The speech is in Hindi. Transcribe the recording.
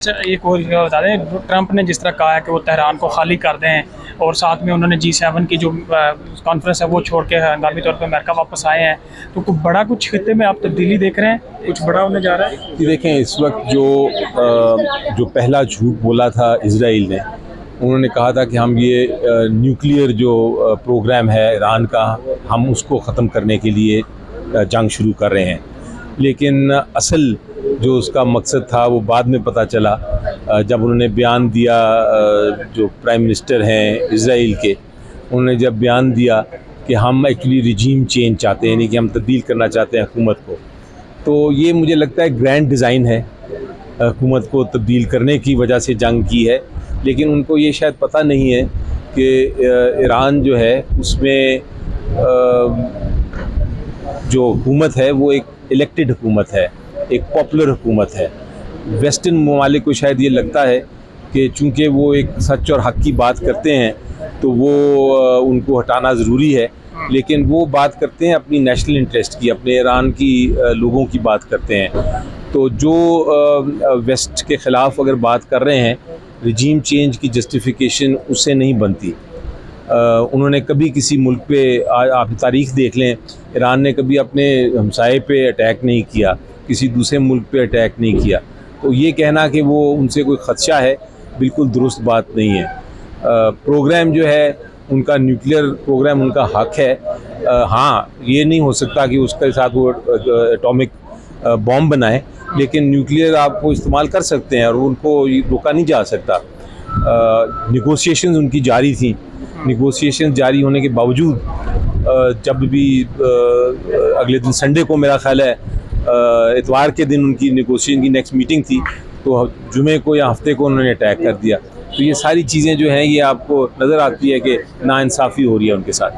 अच्छा, एक और बता दें, ट्रंप ने जिस तरह कहा है कि वो तेहरान को खाली कर दें और साथ में उन्होंने G7 की जो कॉन्फ्रेंस है वो छोड़ के हंगामी तौर पे अमेरिका वापस आए हैं, तो कुछ खिते में आप तब्दीली देख रहे हैं, कुछ बड़ा होने जा रहा है? कि देखें, इस वक्त जो पहला झूठ बोला था इजराइल ने, उन्होंने कहा था कि हम ये न्यूक्लियर जो प्रोग्राम है ईरान का, हम उसको ख़त्म करने के लिए जंग शुरू कर रहे हैं। लेकिन असल जो उसका मकसद था वो बाद में पता चला, जब उन्होंने बयान दिया, जो प्राइम मिनिस्टर हैं इजराइल के, उन्होंने जब बयान दिया कि हम एक्चुअली रिजीम चेंज चाहते हैं, यानी कि हम तब्दील करना चाहते हैं हुकूमत को, तो ये मुझे लगता है ग्रैंड डिज़ाइन है, हुकूमत को तब्दील करने की वजह से जंग की है। लेकिन उनको ये शायद पता नहीं है कि ईरान जो है उसमें जो हुकूमत है वो एक इलेक्टेड हुकूमत है, एक पॉपुलर हुकूमत है। वेस्टर्न ममालिक को शायद ये लगता है कि चूँकि वो एक सच और हक़ की बात करते हैं तो वो उनको हटाना ज़रूरी है, लेकिन वो बात करते हैं अपनी नेशनल इंटरेस्ट की, अपने ईरान की लोगों की बात करते हैं। तो जो वेस्ट के ख़िलाफ़ अगर बात कर रहे हैं, रिजीम चेंज की जस्टिफिकेशन उससे नहीं बनती। उन्होंने कभी किसी मुल्क पे, आप तारीख़ देख लें, ईरान ने कभी अपने हमसाये पे अटैक नहीं किया, किसी दूसरे मुल्क पे अटैक नहीं किया। तो ये कहना कि वो उनसे कोई ख़दशा है, बिल्कुल दुरुस्त बात नहीं है। प्रोग्राम जो है उनका, न्यूक्लियर प्रोग्राम उनका हक़ है। हाँ, ये नहीं हो सकता कि उसके साथ वो एटॉमिक बॉम्ब बनाए, लेकिन न्यूक्लियर आप वो इस्तेमाल कर सकते हैं और उनको रोका नहीं जा सकता। निगोशिएशंस उनकी जारी थी, निगोशिएशन जारी होने के बावजूद जब भी अगले दिन संडे को, मेरा ख्याल है इतवार के दिन उनकी निगोशिएशन की नेक्स्ट मीटिंग थी, तो जुमे को या हफ्ते को उन्होंने अटैक कर दिया। तो ये सारी चीज़ें जो हैं ये आपको नज़र आती है कि नाइंसाफ़ी हो रही है उनके साथ।